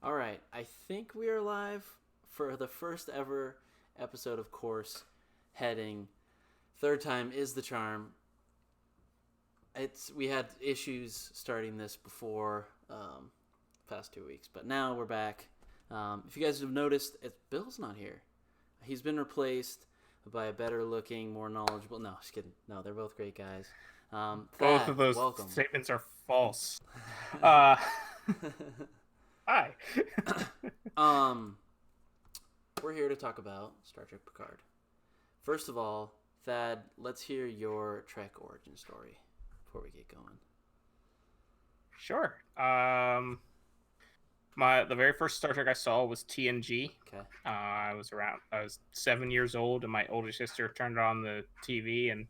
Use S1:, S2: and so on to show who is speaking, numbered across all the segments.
S1: All right, I think we are live for the first ever episode of Course Heading. Third time is the charm. We had issues starting this before past 2 weeks, but now we're back. If you guys have noticed, Bill's not here. He's been replaced by a better looking, more knowledgeable. No, just kidding. No, they're both great guys.
S2: Both
S1: Thad,
S2: of those
S1: welcome.
S2: statements are false. Hi.
S1: We're here to talk about Star Trek Picard. First of all, Thad, let's hear your Trek origin story before we get going.
S2: Sure. The very first Star Trek I saw was TNG.
S1: Okay.
S2: I was 7 years old, and my older sister turned on the TV, and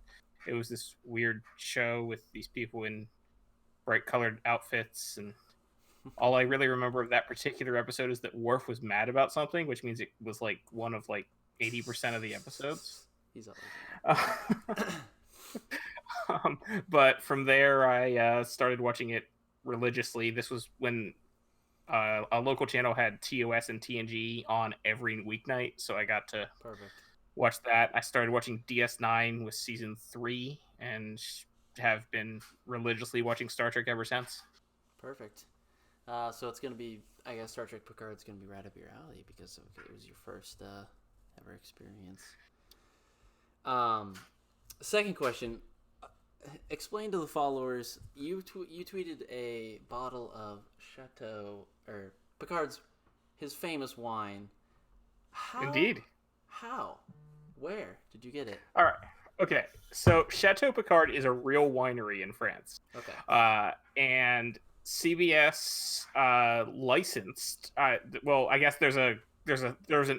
S2: it was this weird show with these people in bright colored outfits, and all I really remember of that particular episode is that Worf was mad about something, which means it was like one of like 80% of the episodes.
S1: He's always
S2: but from there, I started watching it religiously. This was when a local channel had TOS and TNG on every weeknight, so I got to watch that. I started watching DS9 with season 3 and have been religiously watching Star Trek ever since.
S1: Perfect. So it's going to be, I guess Star Trek Picard's going to be right up your alley because it was your first ever experience. Second question. Explain to the followers, you tweeted a bottle of Chateau, or Picard's, his famous wine. How?
S2: Indeed.
S1: How? Where did you get it?
S2: All right. Okay. So Chateau Picard is a real winery in France.
S1: Okay.
S2: And CBS licensed. Well, I guess there's an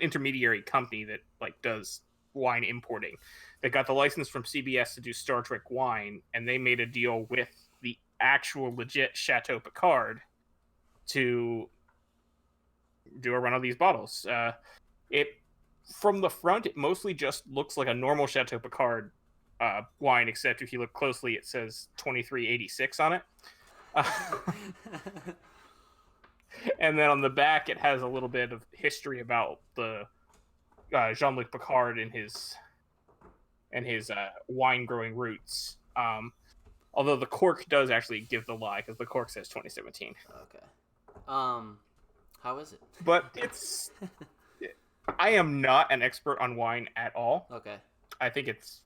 S2: intermediary company that like does wine importing. They got the license from CBS to do Star Trek wine, and they made a deal with the actual legit Chateau Picard to do a run of these bottles. From the front, it mostly just looks like a normal Chateau Picard wine, except if you look closely, it says 2386 on it. And then on the back, it has a little bit of history about the Jean-Luc Picard and his wine growing roots. Although the cork does actually give the lie, because the cork says 2017.
S1: Okay. How is it?
S2: But I am not an expert on wine at all.
S1: Okay.
S2: I think it's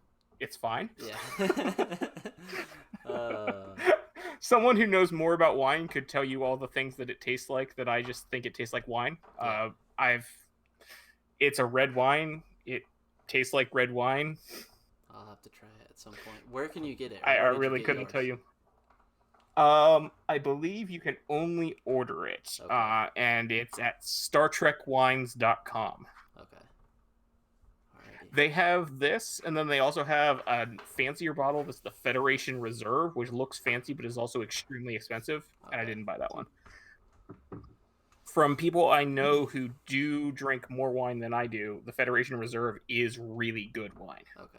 S2: fine.
S1: Yeah.
S2: Someone who knows more about wine could tell you all the things that it tastes like that I just think it tastes like wine.
S1: Yeah.
S2: It's a red wine. It tastes like red wine.
S1: I'll have to try it at some point. Where can you get it?
S2: I really couldn't tell you. I believe you can only order it.
S1: Okay.
S2: And it's at StarTrekWines.com.
S1: Okay. Alrighty.
S2: They have this, and then they also have a fancier bottle that's the Federation Reserve, which looks fancy but is also extremely expensive, and I didn't buy that one. From people I know who do drink more wine than I do, the Federation Reserve is really good wine.
S1: Okay.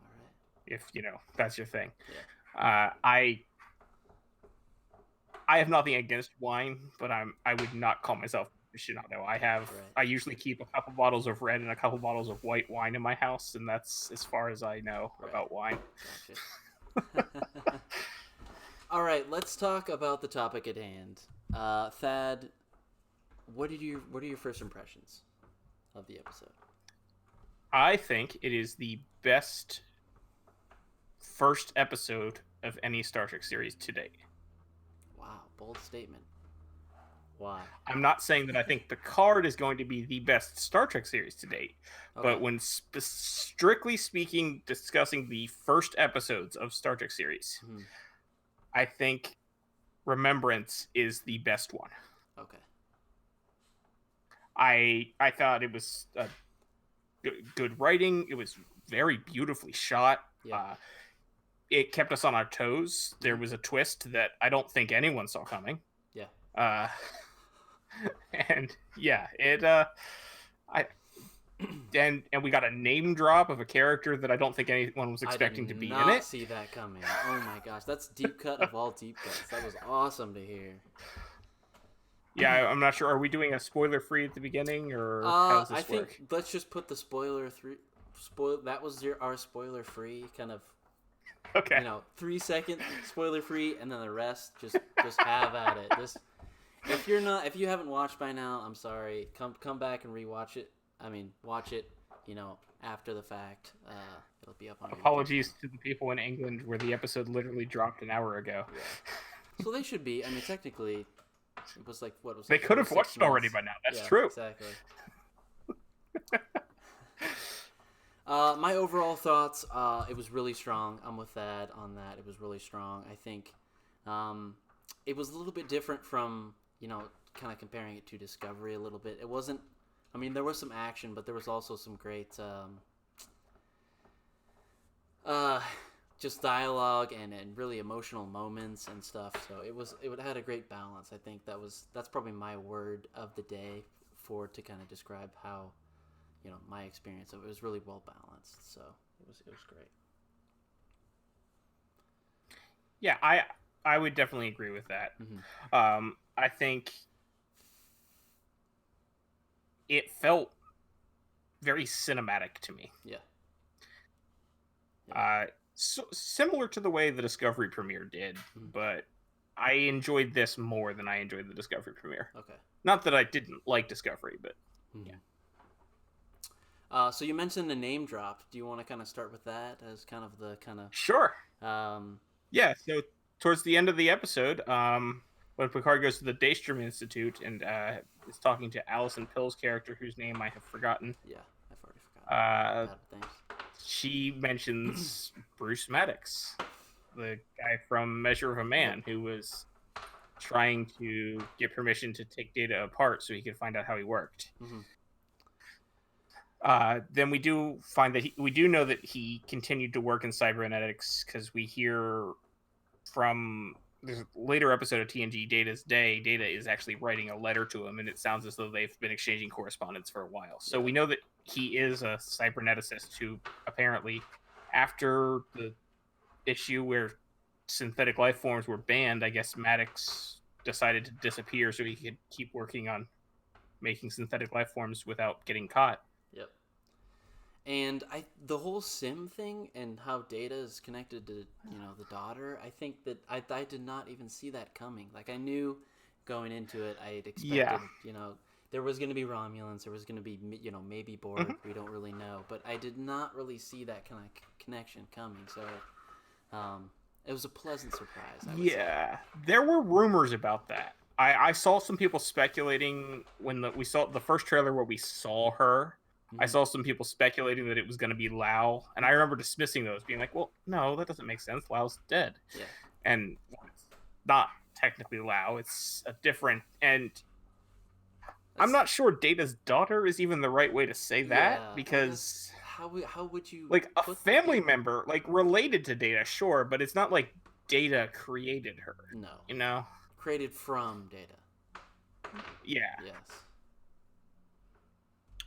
S1: All right.
S2: If, that's your thing.
S1: Yeah.
S2: I have nothing against wine, but I would not call myself a aficionado. I usually keep a couple bottles of red and a couple bottles of white wine in my house, and that's as far as I know about wine.
S1: Gotcha. All right, let's talk about the topic at hand. Thad, what are your first impressions of the episode?
S2: I think it is the best first episode of any Star Trek series to date.
S1: Wow, bold statement. Why?
S2: I'm not saying that I think Picard is going to be the best Star Trek series to date, but when strictly speaking, discussing the first episodes of Star Trek series, I think Remembrance is the best one.
S1: Okay.
S2: I thought it was good writing. It was very beautifully shot.
S1: Yeah.
S2: It kept us on our toes. There was a twist that I don't think anyone saw coming.
S1: Yeah.
S2: And yeah, and we got a name drop of a character that I don't think anyone was expecting to be in it.
S1: I did not see that coming. Oh my gosh, that's deep cut of all deep cuts. That was awesome to hear.
S2: Yeah, I'm not sure. Are we doing a spoiler free at the beginning, or how does
S1: I
S2: this
S1: think
S2: work?
S1: let's just put the that was our spoiler free kind of,
S2: Okay.
S1: 3 second spoiler free, and then the rest just have at it. This if you haven't watched by now, I'm sorry. Come back and rewatch it. I mean, watch it. After the fact. It'll be up on YouTube.
S2: Apologies to the people in England where the episode literally dropped an hour ago.
S1: Yeah. So they should be. I mean, technically, it was like what was
S2: They
S1: it,
S2: could have watched it already by now. That's true.
S1: Exactly. My overall thoughts, it was really strong. I'm with that on that. It was really strong. I think it was a little bit different from, kind of comparing it to Discovery a little bit. It wasn't, I mean, there was some action, but there was also some great just dialogue and really emotional moments and stuff. So it had a great balance. I think that's probably my word of the day to kind of describe how, my experience of it. Was really well balanced. So it was great.
S2: Yeah, I would definitely agree with that.
S1: Mm-hmm.
S2: I think it felt very cinematic to me.
S1: Yeah.
S2: So similar to the way the Discovery Premiere did,
S1: Mm-hmm.
S2: but I enjoyed this more than I enjoyed the Discovery Premiere.
S1: Okay.
S2: Not that I didn't like Discovery, but
S1: mm-hmm. So you mentioned the name drop. Do you want to kind of start with that as kind of the kind of...
S2: Sure. Yeah, so towards the end of the episode, when Picard goes to the Daystrom Institute and is talking to Alison Pill's character, whose name I have forgotten.
S1: Yeah, I've already forgotten.
S2: Bad things. She mentions Bruce Maddox, the guy from Measure of a Man, who was trying to get permission to take Data apart so he could find out how he worked.
S1: Mm-hmm.
S2: Then we do find that we do know that he continued to work in cybernetics, because we hear from there's a later episode of TNG, Data's Day. Data is actually writing a letter to him, and it sounds as though they've been exchanging correspondence for a while. So we know that he is a cyberneticist who apparently, after the issue where synthetic life forms were banned, I guess Maddox decided to disappear so he could keep working on making synthetic life forms without getting caught.
S1: Yep. And the whole sim thing and how Data is connected to, the daughter, I think that I did not even see that coming. Like, I knew going into it, I had expected, there was going to be Romulans, there was going to be, maybe Borg, mm-hmm. We don't really know. But I did not really see that kind of connection coming. So it was a pleasant surprise, I would say.
S2: There were rumors about that. I saw some people speculating when we saw the first trailer where we saw her. Mm-hmm. I saw some people speculating that it was going to be Lau, and I remember dismissing those, being like, well, no, that doesn't make sense. Lau's dead.
S1: Yeah.
S2: And it's not technically Lau. It's a different... And I'm not sure Data's daughter is even the right way to say that, because...
S1: How would you...
S2: Like, a family member, like, related to Data, sure, but it's not like Data created her.
S1: No. Created from Data.
S2: Yeah.
S1: Yes.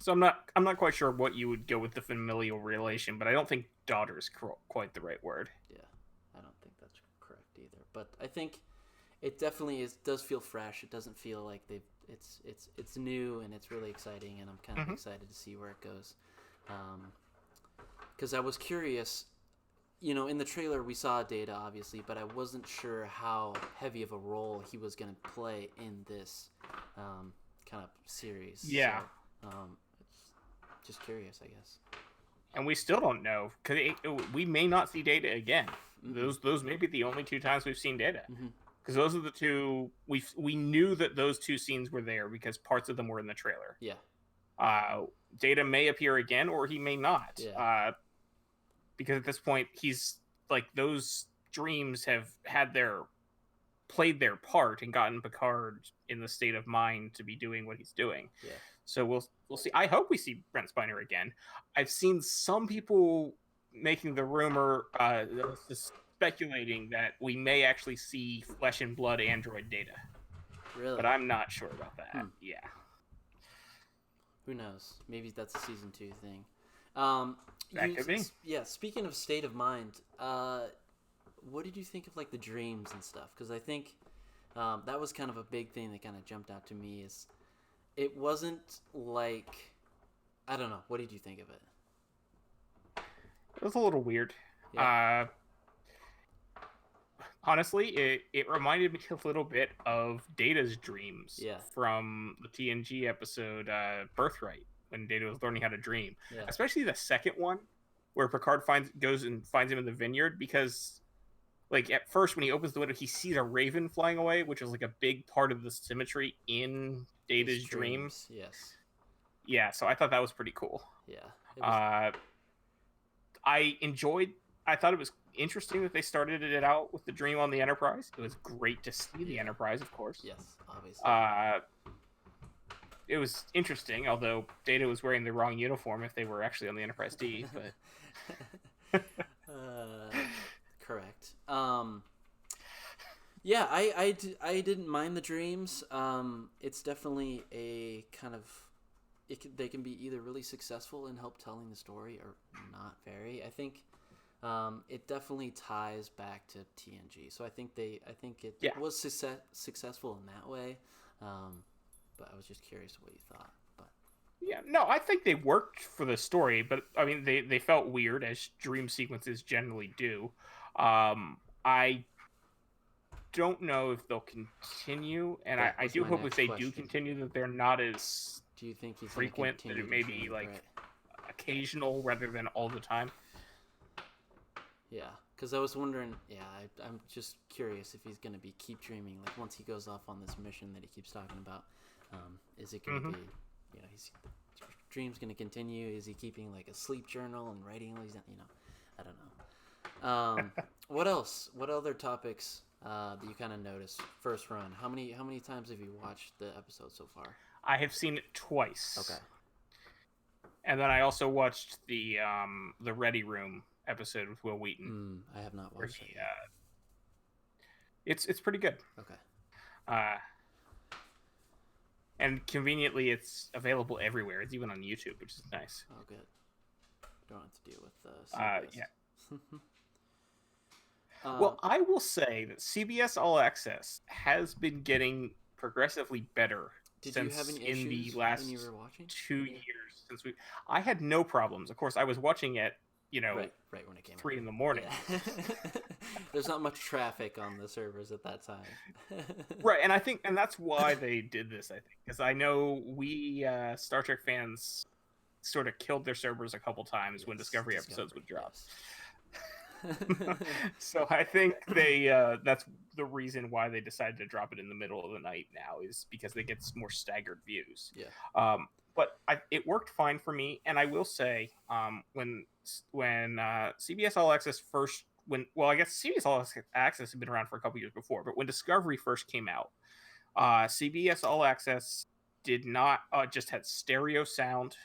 S2: So I'm not quite sure what you would go with the familial relation, but I don't think daughter is quite the right word.
S1: Yeah, I don't think that's correct either. But I think it definitely does feel fresh. It doesn't feel like it's new, and it's really exciting, and I'm kind of mm-hmm. excited to see where it goes. Because I was curious, in the trailer we saw Data obviously, but I wasn't sure how heavy of a role he was going to play in this kind of series.
S2: Yeah.
S1: So, just curious, I guess.
S2: And we still don't know, because we may not see Data again. Mm-hmm. Those may be the only two times we've seen Data, because mm-hmm. those are the two we knew that those two scenes were there because parts of them were in the trailer.
S1: Yeah.
S2: Data may appear again, or he may not.
S1: Yeah.
S2: Because at this point, he's like, those dreams have played their part and gotten Picard in the state of mind to be doing what he's doing.
S1: Yeah.
S2: So we'll see. I hope we see Brent Spiner again. I've seen some people making the rumor, speculating that we may actually see flesh and blood android Data.
S1: Really?
S2: But I'm not sure about that. Yeah.
S1: Who knows? Maybe that's a season 2 thing.
S2: That could be.
S1: Yeah. Speaking of state of mind, what did you think of like the dreams and stuff? Because I think That was kind of a big thing that kind of jumped out to me. Is it wasn't like, I don't know. What did you think of it?
S2: It was a little weird.
S1: Yeah.
S2: Honestly, it reminded me a little bit of Data's dreams
S1: Yeah.
S2: from the TNG episode Birthright, when Data was learning how to dream.
S1: Yeah.
S2: Especially the second one, where Picard goes and finds him in the vineyard, because like at first when he opens the window, he sees a raven flying away, which was like a big part of the symmetry in Data's
S1: His
S2: dream.
S1: Yes.
S2: Yeah, so I thought that was pretty cool.
S1: Yeah. It was...
S2: I thought it was interesting that they started it out with the dream on the Enterprise. It was great to see the Enterprise, of course.
S1: Yes, obviously.
S2: It was interesting, although Data was wearing the wrong uniform if they were actually on the Enterprise D. But
S1: correct. Yeah, I didn't mind the dreams. It's definitely a kind of... they can be either really successful in help telling the story or not very. I think it definitely ties back to TNG. So I think it was successful in that way. But I was just curious what you thought. But
S2: yeah, no, I think they worked for the story, but I mean they felt weird, as dream sequences generally do. I don't know if they'll continue, and I do hope if they do continue that they're not as
S1: do you think he's
S2: frequent, that it may be like occasional rather than all the time.
S1: Yeah, because I was wondering. Yeah, I'm just curious if he's going to keep dreaming. Like once he goes off on this mission that he keeps talking about, is it going to be, his dreams going to continue? Is he keeping like a sleep journal and writing all these? I don't know. What else? What other topics that you kind of noticed first run? How many times have you watched the episode so far?
S2: I have seen it twice.
S1: Okay.
S2: And then I also watched the Ready Room episode with Will Wheaton.
S1: I have not watched it yet.
S2: It's pretty good.
S1: Okay.
S2: And conveniently, it's available everywhere. It's even on YouTube, which is nice.
S1: Oh, good. Don't have to deal with
S2: yeah. Well, I will say that CBS All Access has been getting progressively better since in the last 2 years since I had no problems. Of course, I was watching it,
S1: right when it came
S2: 3
S1: out.
S2: in the morning.
S1: Yeah. There's not much traffic on the servers at that time.
S2: Right, and that's why they did this, I think, because I know we Star Trek fans sort of killed their servers a couple times when Discovery episodes would drop.
S1: Yes.
S2: So I think they that's the reason why they decided to drop it in the middle of the night now, is because they get more staggered views.
S1: Yeah.
S2: But it worked fine for me, and I will say, when CBS All Access first, I guess CBS All Access had been around for a couple years before, but when Discovery first came out, CBS All Access did not just had stereo sound.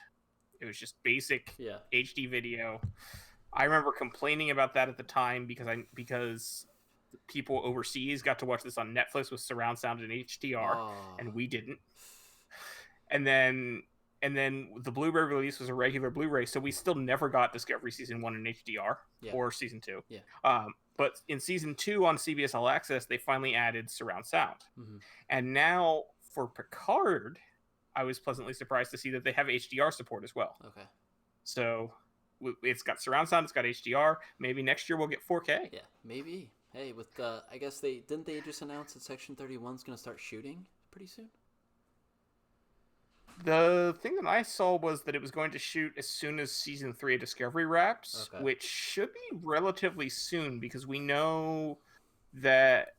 S2: It was just basic HD video. I remember complaining about that at the time because people overseas got to watch this on Netflix with surround sound and HDR, and we didn't. And then the Blu-ray release was a regular Blu-ray, so we still never got Discovery Season 1 in HDR or Season 2.
S1: Yeah.
S2: But in Season 2 on CBS All Access, they finally added surround sound.
S1: Mm-hmm.
S2: And now for Picard, I was pleasantly surprised to see that they have HDR support as well.
S1: Okay.
S2: So it's got surround sound, it's got HDR. Maybe next year we'll get 4K.
S1: Yeah, maybe. Hey, with I guess they just announce that Section 31 is going to start shooting pretty soon?
S2: The thing that I saw was that it was going to shoot as soon as Season 3 of Discovery wraps, which should be relatively soon, because we know that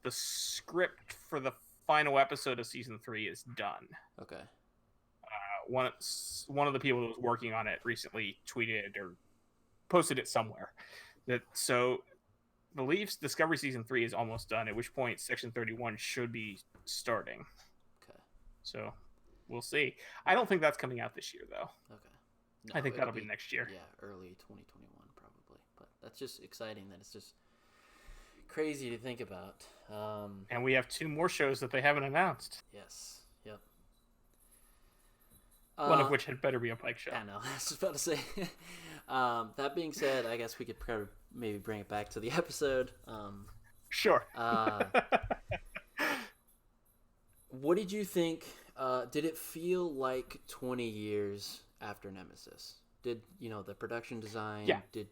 S2: the script for the final episode of Season 3 is done.
S1: Okay.
S2: One of the people that was working on it recently tweeted or posted it somewhere. So believes Discovery Season 3 is almost done, at which point Section 31 should be starting.
S1: Okay.
S2: So we'll see. I don't think that's coming out this year, though.
S1: Okay. No,
S2: I think that'll be next year.
S1: Yeah, early 2021 probably. But that's just exciting that it's just crazy to think about.
S2: And we have 2 more shows that they haven't announced.
S1: Yes. Yep.
S2: One of which had better be a Pike show.
S1: I know. I was just about to say. That being said, I guess we could maybe bring it back to the episode.
S2: Sure.
S1: What did you think? Did it feel like 20 years after Nemesis? Did the production design?
S2: Yeah,
S1: Did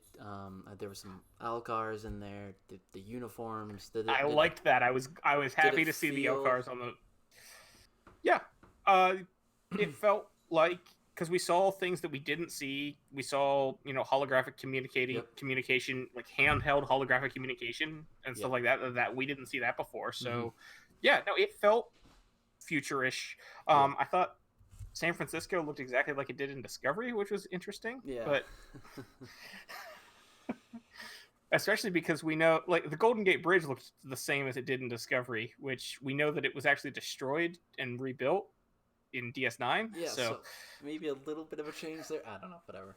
S1: there were some Alcars in there? Did the uniforms?
S2: I liked that. I was
S1: Did
S2: happy
S1: it
S2: to see the
S1: feel?
S2: Elcars on the. Yeah, uh, it felt like because we saw things that we didn't see. We saw holographic
S1: Yep.
S2: communication, like handheld holographic communication and stuff
S1: Yep.
S2: like that we didn't see that before.
S1: Hmm.
S2: So yeah, no, it felt futurish.
S1: Yeah.
S2: I thought San Francisco looked exactly like it did in Discovery, which was interesting.
S1: Yeah.
S2: But especially because we know, like, the Golden Gate Bridge looked the same as it did in Discovery, which we know that it was actually destroyed and rebuilt in DS9.
S1: Yeah.
S2: So,
S1: So maybe a little bit of a change there. I don't know. Whatever.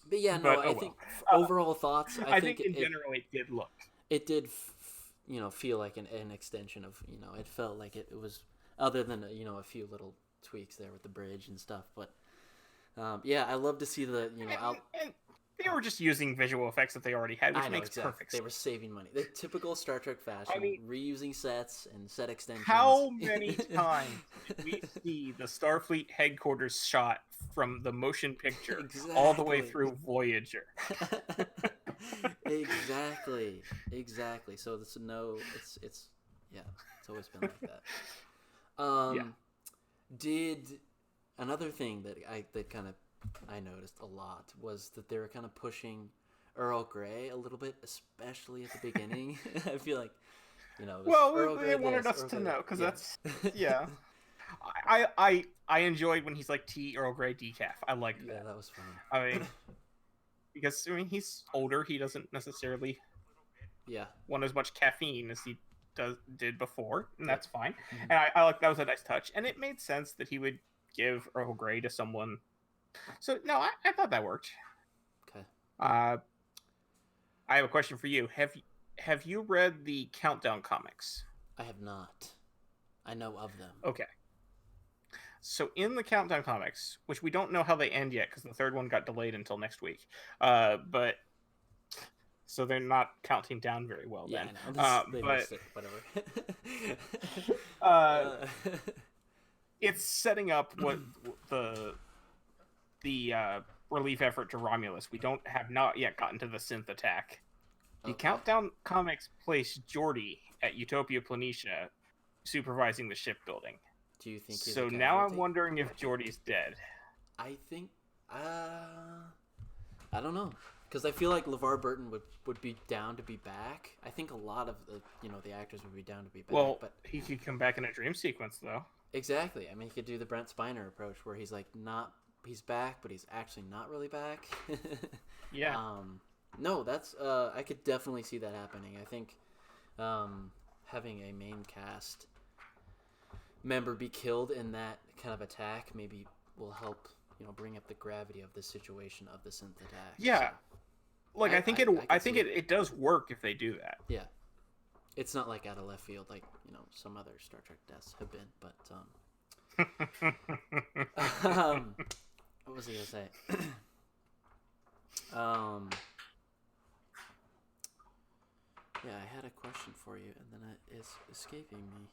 S1: But yeah, no.
S2: but oh
S1: I think
S2: well.
S1: overall thoughts. I
S2: I
S1: think
S2: think in general it did look.
S1: it did feel like an extension of it felt like it was, other than a few little tweaks there with the bridge and stuff, but yeah, I love to see the
S2: And they were just using visual effects that they already had, which
S1: I know
S2: makes
S1: exactly,
S2: perfect
S1: they
S2: sense.
S1: were saving money, the typical Star Trek
S2: I
S1: fashion,
S2: mean,
S1: reusing sets and set extensions.
S2: how many times did we see the Starfleet headquarters shot from the motion picture all the way
S1: Exactly.
S2: through Voyager?
S1: Exactly, so this no it's yeah, it's always been like that.
S2: Yeah.
S1: Did Another thing that kind of I noticed a lot was that they were kind of pushing Earl Grey a little bit, especially at the beginning. I feel like it was
S2: Well,
S1: Earl
S2: they
S1: Grey
S2: wanted
S1: this,
S2: us
S1: Earl
S2: to
S1: Grey
S2: know
S1: that.
S2: because
S1: Yeah.
S2: that's yeah. I enjoyed when he's like tea Earl Grey decaf. I liked
S1: Yeah,
S2: that.
S1: that was funny.
S2: I mean, because he's older, he doesn't necessarily
S1: Yeah.
S2: want as much caffeine as he did before, and
S1: Yep.
S2: that's fine.
S1: Mhm.
S2: And I like that was a nice touch, and it made sense that he would give Earl Grey to someone. So no, I thought that worked.
S1: Okay.
S2: Uh, I have a question for you. Have you read the Countdown comics?
S1: I have not. I know of them.
S2: Okay. So in the Countdown comics, which we don't know how they end yet because the third one got delayed until next week, but so they're not counting down very well
S1: Yeah,
S2: then.
S1: I know. They
S2: But
S1: missed it. Whatever.
S2: uh, it's setting up what the relief effort to Romulus. We have not yet gotten to the synth attack. The
S1: Okay.
S2: Countdown comics place Geordi at Utopia Planitia, supervising the shipbuilding.
S1: Do you think he's
S2: So
S1: a
S2: now I'm
S1: casualty?
S2: wondering if Geordi's dead.
S1: I think. I don't know, because I feel like LeVar Burton would be down to be back. I think a lot of the actors would be down to be back.
S2: Well,
S1: but
S2: he could come back in a dream sequence though.
S1: exactly. I mean, he could do the Brent Spiner approach where he's like he's back, but he's actually not really back.
S2: Yeah.
S1: No, that's I could definitely see that happening. I think having a main cast member be killed in that kind of attack maybe will help bring up the gravity of the situation of the synth attack.
S2: Yeah.
S1: So,
S2: Like I think
S1: could
S2: it
S1: see it.
S2: it does work if they do that.
S1: Yeah, it's not like out of left field like some other Star Trek deaths have been. But what was I gonna say? Yeah, I had a question for you, and then it's escaping me.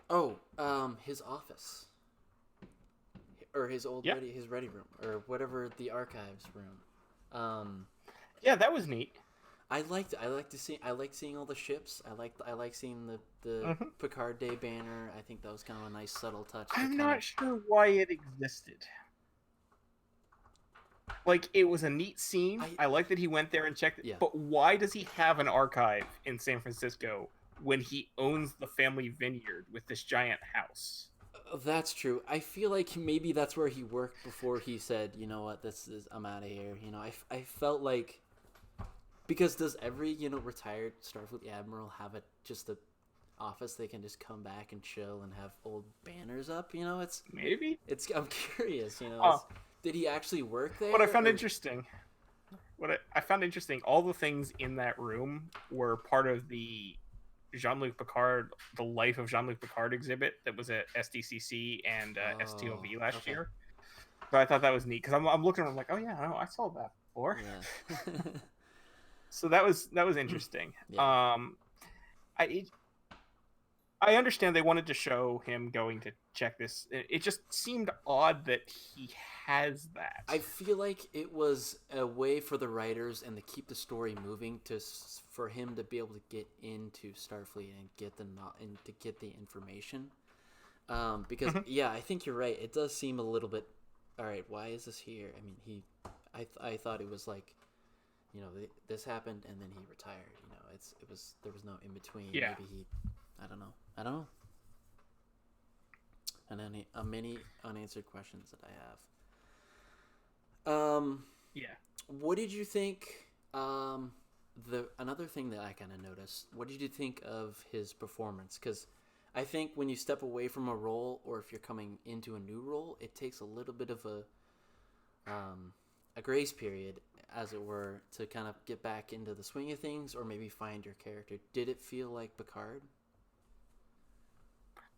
S1: Oh, his office, or his old
S2: Yeah.
S1: his ready room, or whatever, the archives room.
S2: Yeah, that was neat.
S1: I liked seeing all the ships. I like seeing the
S2: Mhm.
S1: Picard Day banner. I think that was kind of a nice subtle touch.
S2: I'm not sure why it existed. Like, it was a neat scene. I like that he went there and checked it.
S1: Yeah.
S2: But why does he have an archive in San Francisco when he owns the family vineyard with this giant house?
S1: That's true. I feel like maybe that's where he worked before he said, you know what, I'm out of here. I felt like, because does every retired Starfleet admiral have just a office they can just come back and chill and have old banners up?
S2: Maybe.
S1: I'm curious. Did he actually work there?
S2: What I found interesting, all the things in that room were part of the Jean-Luc Picard, the Life of Jean-Luc Picard exhibit that was at SDCC and STOV last
S1: okay.
S2: year. So I thought that was neat because I'm looking and I'm like, oh yeah, I saw that before.
S1: Yeah.
S2: So that was interesting.
S1: Yeah.
S2: I I understand they wanted to show him going to check this. It just seemed odd that he has that.
S1: I feel like it was a way for the writers and to keep the story moving for him to be able to get into Starfleet and to get the information. Because
S2: Mhm.
S1: yeah, I think you're right. It does seem a little bit. All right, why is this here? I mean, I thought it was like, this happened and then he retired. There was no in between.
S2: Yeah.
S1: Maybe he, I don't know. And then many unanswered questions that I have.
S2: Yeah.
S1: What did you think? The another thing that I kind of noticed. What did you think of his performance? Because I think when you step away from a role, or if you're coming into a new role, it takes a little bit of a grace period, as it were, to kind of get back into the swing of things, or maybe find your character. Did it feel like Picard?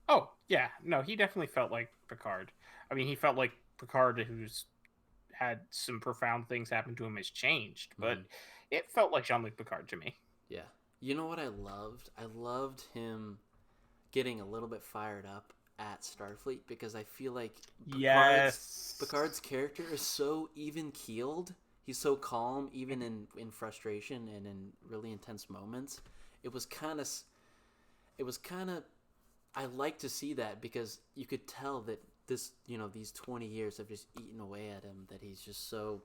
S2: Oh, yeah. No, he definitely felt like Picard. I mean, he felt like Picard who's had some profound things happen to him has changed, but
S1: Mm-hmm.
S2: it felt like Jean-Luc Picard to me.
S1: Yeah. You know what I loved? I loved him getting a little bit fired up at Starfleet, because I feel like
S2: Yes.
S1: Picard's character is so even keeled. He's so calm, even in frustration and in really intense moments. It was kind of, it was kind of. I like to see that, because you could tell that these 20 years have just eaten away at him. That he's just so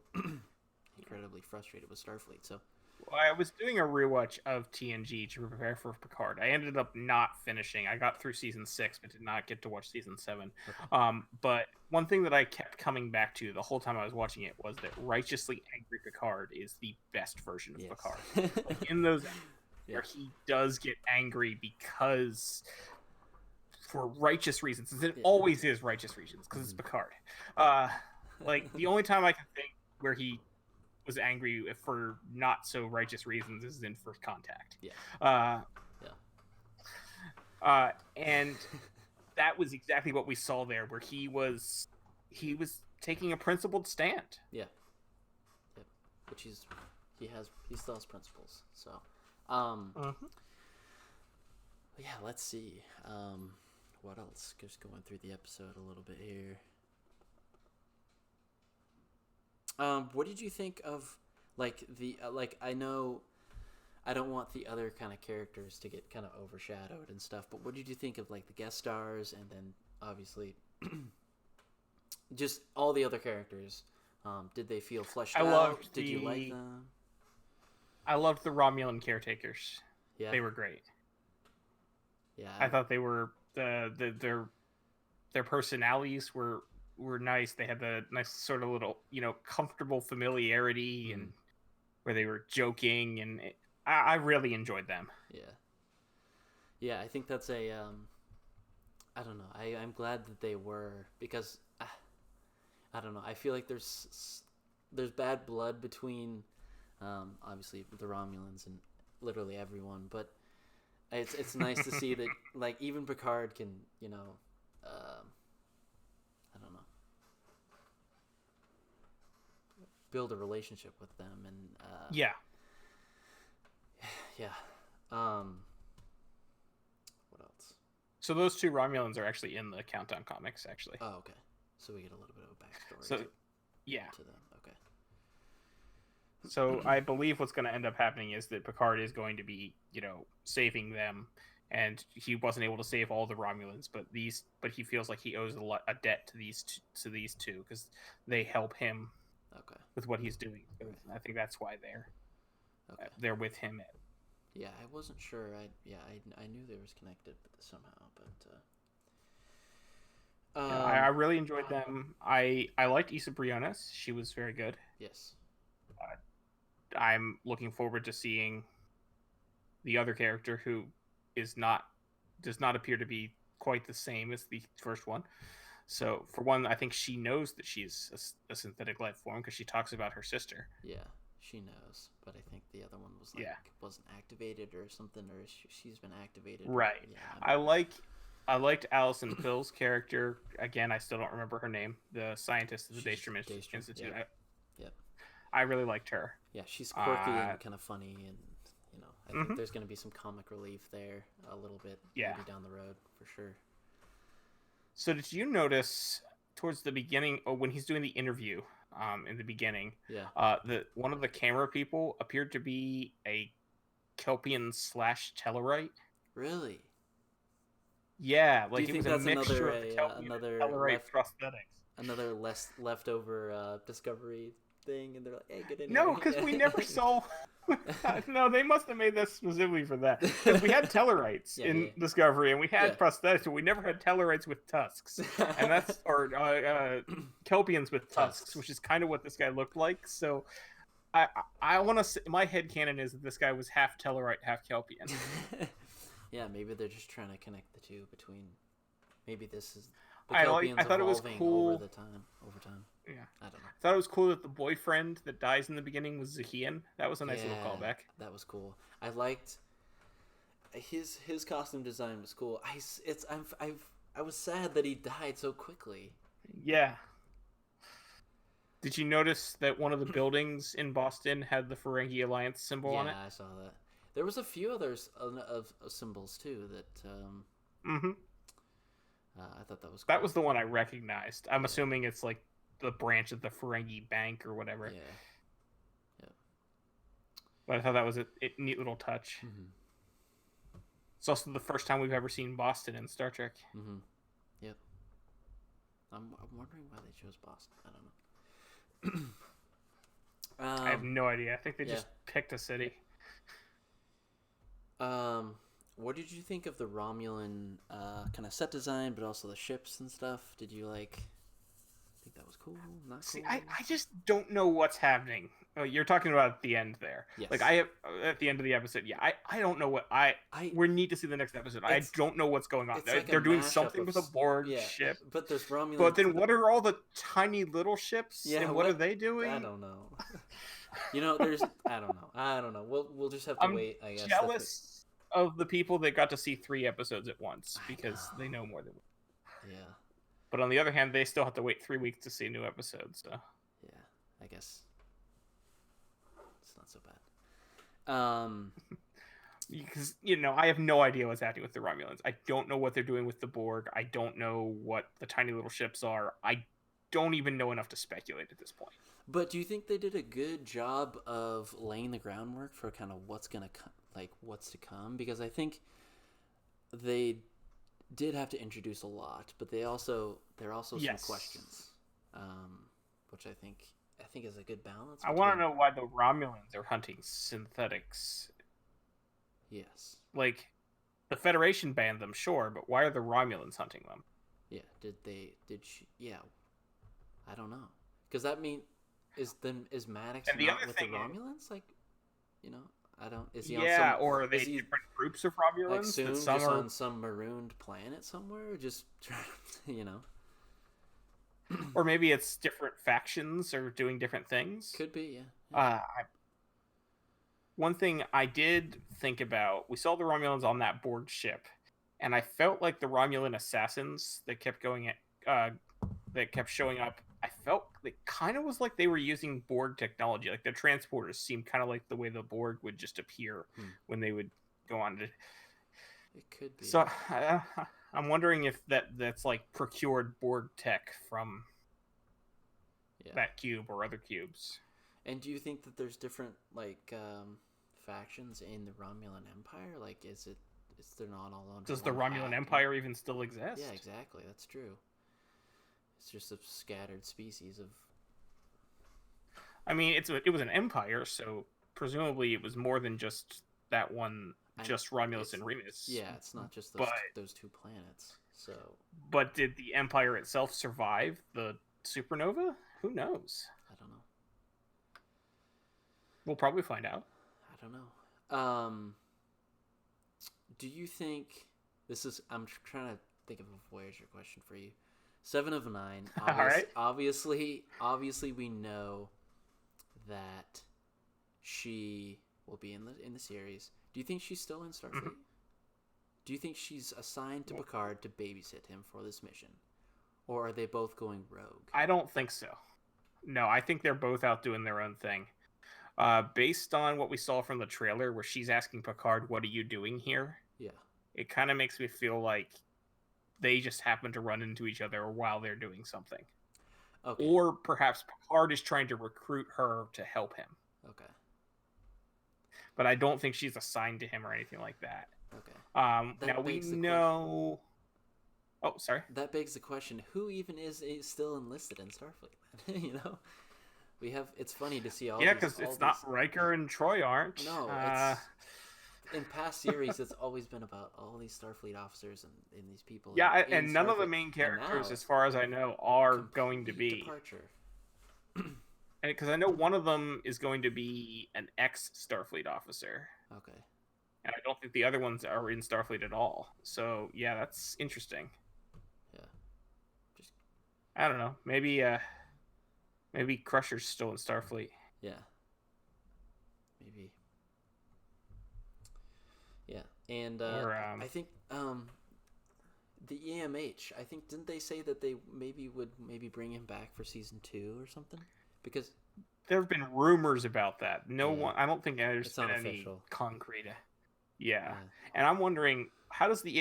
S1: incredibly frustrated with Starfleet. So
S2: Well, I was doing a rewatch of TNG to prepare for Picard. I ended up not finishing. I got through season 6, but did not get to watch season 7.
S1: okay.
S2: But one thing that I kept coming back to the whole time I was watching it was that righteously angry Picard is the best version of
S1: Yes.
S2: Picard. Like in those
S1: Yeah.
S2: where he does get angry because for righteous reasons, and it always is righteous reasons because it's Picard. Like the only time I can think where he was angry for not so righteous reasons is in First Contact.
S1: Yeah.
S2: And that was exactly what we saw there, where he was taking a principled stand.
S1: Yeah. Yep. Which he still has principles. So, yeah. Let's see. What else? Just going through the episode a little bit here. What did you think of, like, I know I don't want the other kind of characters to get kind of overshadowed and stuff, but what did you think of, like, the guest stars, and then obviously just all the other characters? Did they feel fleshed out? Did you like them?
S2: I loved the Romulan caretakers.
S1: Yeah,
S2: they were great.
S1: Yeah,
S2: I thought they were their personalities were nice. They had the nice sort of little, comfortable familiarity, and where they were joking, and I really enjoyed them.
S1: Yeah. I think that's a I don't know. I'm glad that they were, because I don't know. I feel like there's bad blood between obviously the Romulans and literally everyone, but it's nice to see that, like, even Picard can, I don't know, build a relationship with them, and
S2: yeah.
S1: What else?
S2: So those two Romulans are actually in the Countdown comics, actually.
S1: Oh, okay. So we get a little bit of a backstory.
S2: So,
S1: to them. Okay.
S2: So I believe what's going to end up happening is that Picard is going to be, saving them, and he wasn't able to save all the Romulans, but he feels like he owes a debt to these two because they help him with what he's doing. So I think that's why they're with him.
S1: Yeah, I wasn't sure. I knew they was connected, but somehow. But
S2: I really enjoyed them. I liked Issa Briones. She was very good.
S1: Yes.
S2: I'm looking forward to seeing the other character, who does not appear to be quite the same as the first one. So, for one, I think she knows that she's a synthetic life form, because she talks about her sister.
S1: Yeah, she knows, but I think the other one was wasn't activated or something, or she's been activated.
S2: Right.
S1: Yeah,
S2: I liked Alison Pill's character. Again, I still don't remember her name. The scientist at the Daystrom Institute.
S1: Yep.
S2: I really liked her.
S1: Yeah, she's quirky and kind of funny, and I think there's going to be some comic relief there a little bit, maybe down the road for sure.
S2: So did you notice towards the beginning, when he's doing the interview, in the beginning, that one of the camera people appeared to be a Kelpian / Tellarite?
S1: Really?
S2: Yeah,
S1: Do you
S2: it
S1: think
S2: was
S1: that's
S2: a mixture
S1: another
S2: of the Kelpian
S1: another
S2: and Tellarite prosthetics.
S1: another leftover Discovery thing, and they're like, "Hey, get in
S2: No,
S1: here."
S2: because we never saw. No, they must have made this specifically for that. Because we had Tellarites in Discovery, and we had prosthetics, but we never had Tellarites with tusks, and that's or Kelpians with tusks, which is kind of what this guy looked like. So, I want to. My headcanon is that this guy was half Tellarite, half Kelpian.
S1: Yeah, maybe they're just trying to connect the two between. Maybe this is.
S2: I thought it was cool
S1: over time.
S2: Yeah,
S1: I don't know.
S2: I thought it was cool that the boyfriend that dies in the beginning was Zahian. That was a nice little callback.
S1: That was cool. I liked his costume design was cool. I was sad that he died so quickly.
S2: Yeah. Did you notice that one of the buildings in Boston had the Ferengi Alliance symbol on it?
S1: Yeah, I saw that. There was a few others of symbols too that. I thought that was cool.
S2: That was the one I recognized. I'm assuming it's like the branch of the Ferengi Bank or whatever.
S1: Yeah.
S2: But I thought that was a neat little touch. It's also the first time we've ever seen Boston in Star Trek.
S1: Yep. I'm wondering why they chose Boston. I don't know.
S2: I have no idea. I think they just picked a city.
S1: What did you think of the Romulan kind of set design, but also the ships and stuff? Did you think that was cool? Not cool?
S2: See, I just don't know what's happening. Oh, you're talking about at the end there.
S1: Yes.
S2: Like I have at the end of the episode. Yeah, I don't know what we need to see the next episode. I don't know what's going on.
S1: They're
S2: doing something with a Borg ship.
S1: But there's Romulan.
S2: But then what are all the tiny little ships?
S1: Yeah,
S2: and what are they doing?
S1: I don't know. There's I don't know. We'll just have to wait. I guess.
S2: Jealous of the people that got to see 3 episodes at once because they know more than we.
S1: Yeah.
S2: But on the other hand, they still have to wait 3 weeks to see a new episode. So.
S1: Yeah, I guess it's not so bad.
S2: Because I have no idea what's happening with the Romulans. I don't know what they're doing with the Borg. I don't know what the tiny little ships are. I don't even know enough to speculate at this point.
S1: But do you think they did a good job of laying the groundwork for kind of what's gonna what's to come? Because I think they did have to introduce a lot, but there are also some questions, which I think is a good balance.
S2: I want to know why the Romulans are hunting synthetics.
S1: Yes.
S2: Like, the Federation banned them, sure, but why are the Romulans hunting them?
S1: Yeah. Yeah. I don't know. Because that means is Maddox not with the Romulans? I don't. Is he on some?
S2: Or are they different groups of Romulans?
S1: Soon, just on some marooned planet somewhere, just
S2: Or maybe it's different factions or doing different things.
S1: Could be, yeah.
S2: One thing I did think about, we saw the Romulans on that Borg ship, and I felt like the Romulan assassins that kept showing up, I felt it kind of was like they were using Borg technology. Like their transporters seemed kind of like the way the Borg would just appear when they would go on to.
S1: It could be.
S2: So I'm wondering if that's like procured Borg tech from that cube or other cubes.
S1: And do you think that there's different factions in the Romulan Empire? Like, is they're not all under?
S2: Does the Romulan Empire even still exist?
S1: Yeah, exactly. That's true. It's just a scattered species of.
S2: I mean, it was an empire, so presumably it was more than just that one, just Romulus and Remus.
S1: Yeah, it's not just those 2 planets. So.
S2: But did the empire itself survive the supernova? Who knows?
S1: I don't know.
S2: We'll probably find out.
S1: I don't know. Do you think this is? I'm trying to think of a Voyager question for you. 7 of 9.
S2: All right.
S1: Obviously, we know that she will be in the series. Do you think she's still in Starfleet? Mm-hmm. Do you think she's assigned to Picard to babysit him for this mission, or are they both going rogue?
S2: I don't think so. No, I think they're both out doing their own thing. Based on what we saw from the trailer, where she's asking Picard, "What are you doing here?"
S1: Yeah.
S2: It kind of makes me feel like they just happen to run into each other while they're doing something.
S1: Okay.
S2: Or perhaps Picard is trying to recruit her to help him.
S1: Okay.
S2: But I don't think she's assigned to him or anything like that.
S1: Okay.
S2: Now we know. Oh, sorry.
S1: That begs the question: who even is still enlisted in Starfleet? You know, we have. It's funny to see all.
S2: Yeah, because it's not Riker and Troy aren't.
S1: No, it's in past series. It's always been about all these Starfleet officers and these people.
S2: Yeah, and none of the main characters, as far as I know, are going to be.
S1: Departure.
S2: Because I know one of them is going to be an ex-Starfleet officer.
S1: Okay.
S2: And I don't think the other ones are in Starfleet at all. So yeah, that's interesting.
S1: Yeah.
S2: I don't know. Maybe Crusher's still in Starfleet.
S1: Yeah. Maybe. Yeah, and I think the EMH. I think didn't they say that they would bring him back for season 2 or something? Because
S2: there have been rumors about that. No one. I don't think there's been any concrete. Yeah, and I'm wondering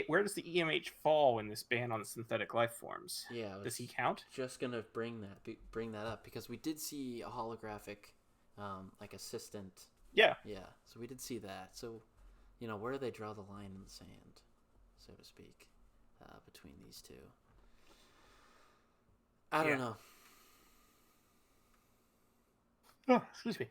S2: where does the EMH fall in this ban on synthetic life forms?
S1: Yeah,
S2: does he count?
S1: Just gonna bring that up because we did see a holographic, like assistant.
S2: Yeah.
S1: Yeah. So we did see that. So, where do they draw the line in the sand, so to speak, between these two? I don't know.
S2: Oh, excuse me.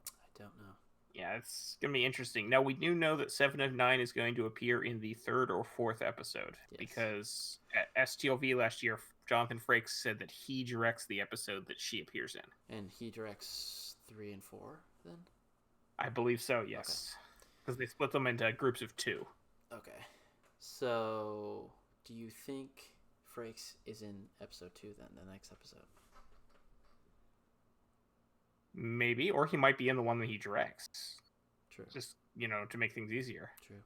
S1: I don't know.
S3: Yeah, it's going to be interesting. Now, we do know that 7 of 9 is going to appear in the 3rd or 4th episode, because at STLV last year, Jonathan Frakes said that he directs the episode that she appears in.
S1: And he directs 3 and 4, then?
S3: I believe so, yes. Because they split them into groups of 2.
S1: Okay. So, do you think Frakes is in episode 2 then, the next episode?
S3: Maybe, or he might be in the one that he directs.
S1: True.
S3: Just, to make things easier.
S1: True.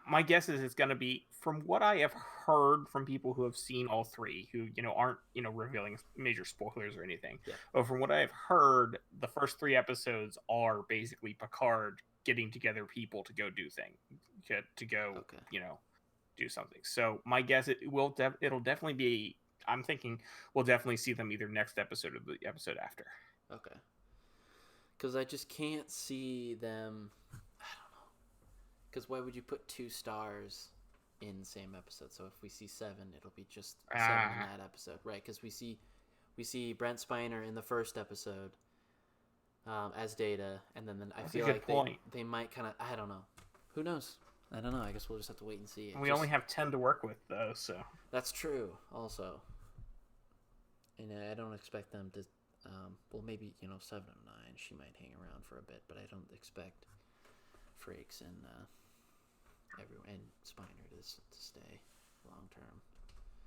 S3: My guess is it's going to be, from what I have heard from people who have seen all 3, who, aren't, revealing major spoilers or anything.
S1: Yeah.
S3: But from what I've heard, the first 3 episodes are basically Picard getting together people to go do things. To go, do something. So my guess, it'll definitely be, I'm thinking we'll definitely see them either next episode or the episode after.
S1: Okay. Because I just can't see them. I don't know. Because why would you put 2 stars in the same episode? So if we see 7, it'll be just 7 in that episode, right? Because we see Brent Spiner in the first episode as Data, and then I feel like they might kind of. I don't know. Who knows? I don't know. I guess we'll just have to wait and see.
S3: We only have 10 to work with, though, so.
S1: That's true, also. And I don't expect them to. Well, maybe 7 of 9. She might hang around for a bit, but I don't expect Frakes and everyone and Spiner to stay long term.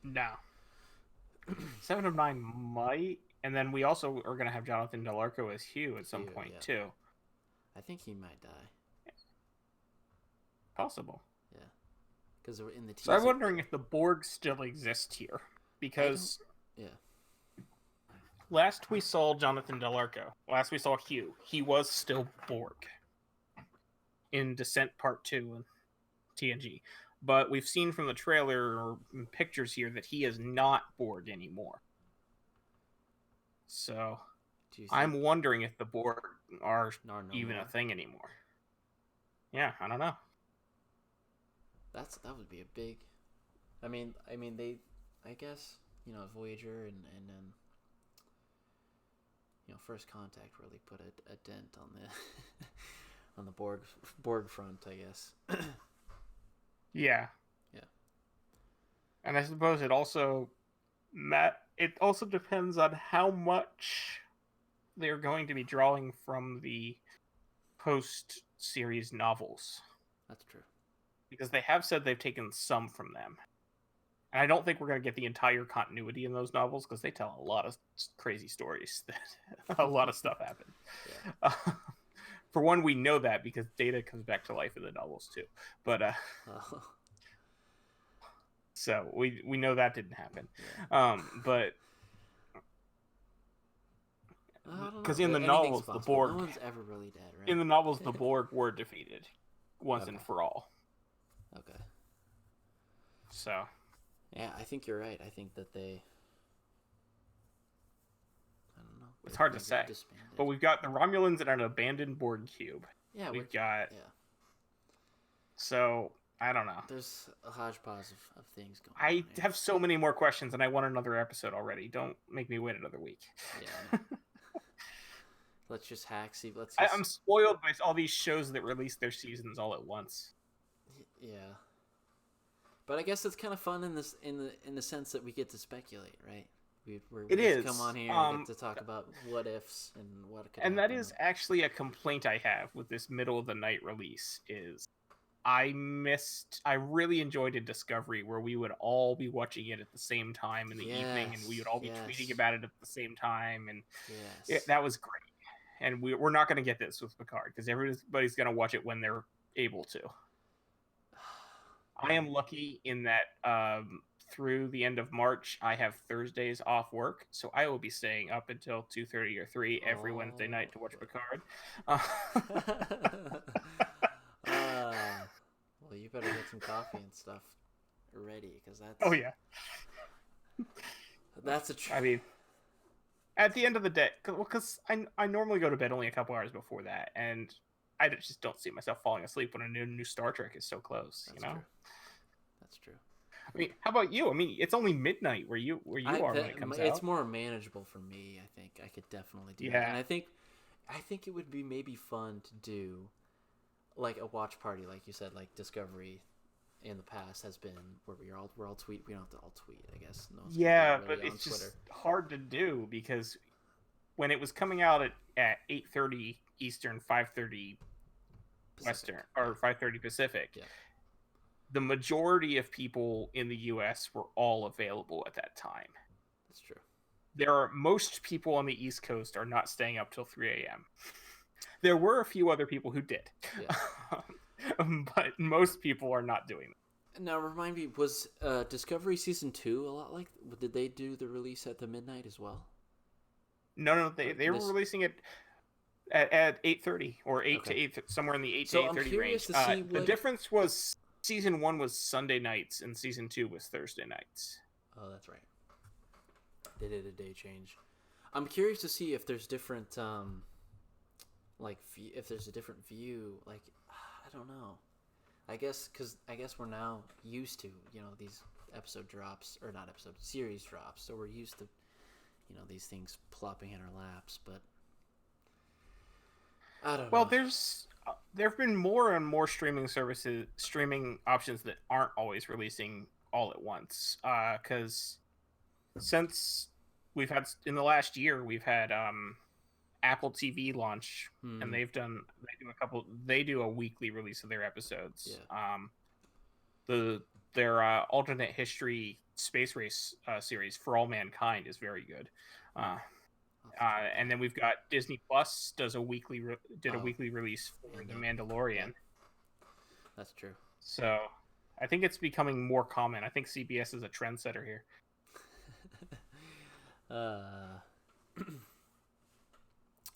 S2: No. 7 of 9 might, and then we also are going to have Jonathan Del Arco as Hugh at some point too.
S1: I think he might die.
S2: Possible.
S1: Yeah, because we're in the teaser.
S2: So I'm wondering if the Borg still exist here, because last we saw Jonathan Del Arco, last we saw Hugh, he was still Borg in Descent Part 2 and TNG. But we've seen from the trailer or pictures here that he is not Borg anymore. So I'm wondering if the Borg are even a thing anymore. Yeah, I don't know.
S1: That would be a big. I mean, they, I guess, Voyager and First Contact really put a dent on the on the Borg front, I guess.
S2: Yeah.
S1: Yeah.
S2: And I suppose it also depends on how much they're going to be drawing from the post-series novels.
S1: That's true.
S2: Because they have said they've taken some from them. And I don't think we're going to get the entire continuity in those novels, because they tell a lot of crazy stories. That a lot of stuff happened. Yeah. For one, we know that because Data comes back to life in the novels too. But so we know that didn't happen. Yeah. But because in the novels the Borg,
S1: no one's ever really dead, right?
S2: In the novels, the Borg were defeated once and for all.
S1: Okay.
S2: So.
S1: Yeah, I think you're right. I think that they. I don't know.
S2: It's hard to say, but we've got the Romulans in an abandoned Borg cube.
S1: Yeah,
S2: we've got.
S1: Yeah.
S2: So I don't know.
S1: There's a hodgepodge of things going
S2: on. I
S1: there.
S2: have so many more questions, and I want another episode already. Don't make me wait another week.
S1: Yeah. Let's just hack. See.
S2: I'm spoiled by all these shows that release their seasons all at once.
S1: Yeah. But I guess it's kind of fun in the sense that we get to speculate, right? We come on here and get to talk about what ifs and what could
S2: and
S1: happen.
S2: That is actually a complaint I have with this middle of the night release is I really enjoyed a Discovery where we would all be watching it at the same time in the evening, and we would all be tweeting about it at the same time, and that was great. And we're not going to get this with Picard because everybody's going to watch it when they're able to. I am lucky in that through the end of March, I have Thursdays off work, so I will be staying up until 2:30 or 3 every Wednesday night to watch Picard.
S1: Well, you better get some coffee and stuff ready, because that's...
S2: Oh, yeah.
S1: That's a...
S2: I mean, at the end of the day, because I normally go to bed only a couple hours before that, and I just don't see myself falling asleep when a new Star Trek is so close,
S1: That's
S2: you know?
S1: True. That's true.
S2: I mean, how about you? I mean, it's only midnight where you are when it comes out.
S1: It's more manageable for me, I think. I could definitely do that. And I think it would be maybe fun to do like a watch party, like you said, like Discovery in the past has been where we're all tweet. We don't have to all tweet, I guess. No,
S2: but it's just hard to do because when it was coming out at 8:30 Eastern, 5:30 Western, or 5:30 Pacific, the majority of people in the U.S. were all available at that time.
S1: That's true.
S2: Most people on the East Coast are not staying up till 3 a.m. There were a few other people who did, but most people are not doing that.
S1: Now, remind me, was Discovery Season 2 a lot like... Did they do the release at the midnight as well?
S2: No, they were releasing it at 8:30 or 8 to 8, somewhere in the 8 to 8:30 range.
S1: To see
S2: the difference was Season 1 was Sunday nights and Season 2 was Thursday nights.
S1: Oh, that's right. They did a day change. I'm curious to see if there's different... if there's a different view, I don't know. I guess we're now used to, these series drops, so we're used to, these things plopping in our laps, but I don't know.
S2: Well, there have been more and more streaming options that aren't always releasing all at once, because since we've had, in the last year, we've had, Apple TV launch, and they do a weekly release of their episodes. Their alternate history space race series For All Mankind is very good. And then we've got Disney Plus does a weekly release for The Mandalorian.
S1: Yeah. That's true.
S2: So I think it's becoming more common. I think CBS is a trendsetter here.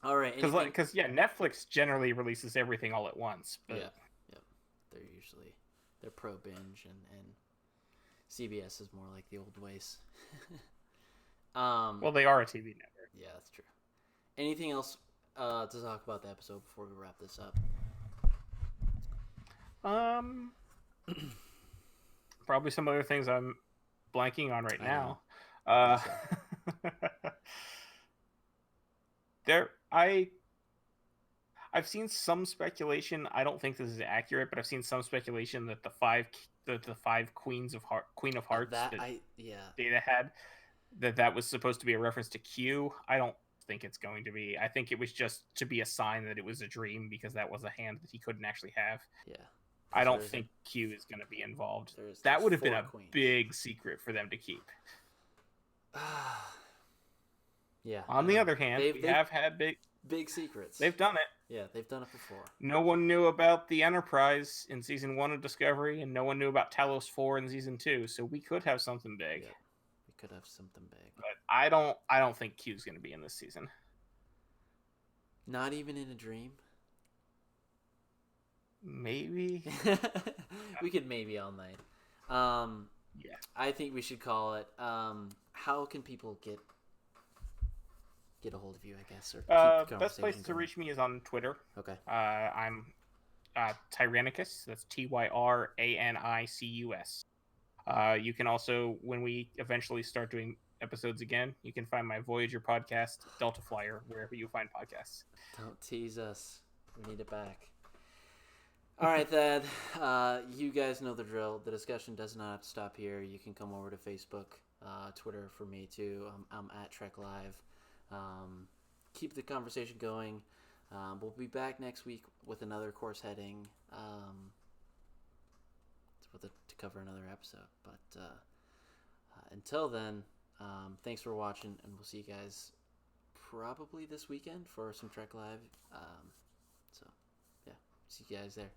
S1: All right,
S2: because Netflix generally releases everything all at once. But...
S1: They're pro binge, and CBS is more like the old ways.
S2: Well, they are a TV network.
S1: Yeah, that's true. Anything else to talk about the episode before we wrap this up?
S2: Probably some other things I'm blanking on right now. I've seen some speculation. I don't think this is accurate, but I've seen some speculation that the five Queen of Hearts Data had, that was supposed to be a reference to Q. I don't think it's going to be. I think it was just to be a sign that it was a dream, because that was a hand that he couldn't actually have.
S1: Yeah.
S2: I don't think Q is going to be involved. That would have been a big secret for them to keep.
S1: Yeah.
S2: On the other hand, we have had
S1: big secrets.
S2: They've done it.
S1: Yeah, they've done it before.
S2: No one knew about the Enterprise in Season 1 of Discovery, and no one knew about Talos 4 in Season 2, so we could have something big.
S1: Yeah, we could have something big.
S2: But I don't think Q's going to be in this season.
S1: Not even in a dream?
S2: Maybe.
S1: We could maybe all night.
S2: Yeah.
S1: I think we should call it. How can people get a hold of you, I guess, or keep the conversation
S2: best place
S1: going?
S2: to reach me is on Twitter.
S1: Okay.
S2: I'm Tyrannicus. That's Tyranicus. You can also, when we eventually start doing episodes again, you can find my Voyager podcast, Delta Flyer, wherever you find podcasts.
S1: Don't tease us. We need it back. All right, Thad. You guys know the drill. The discussion does not have to stop here. You can come over to Facebook, Twitter for me too. I'm at Trek Live. Keep the conversation going. We'll be back next week with another course heading to cover another episode. But until then, thanks for watching, and we'll see you guys probably this weekend for some Trek Live. So, yeah, see you guys there.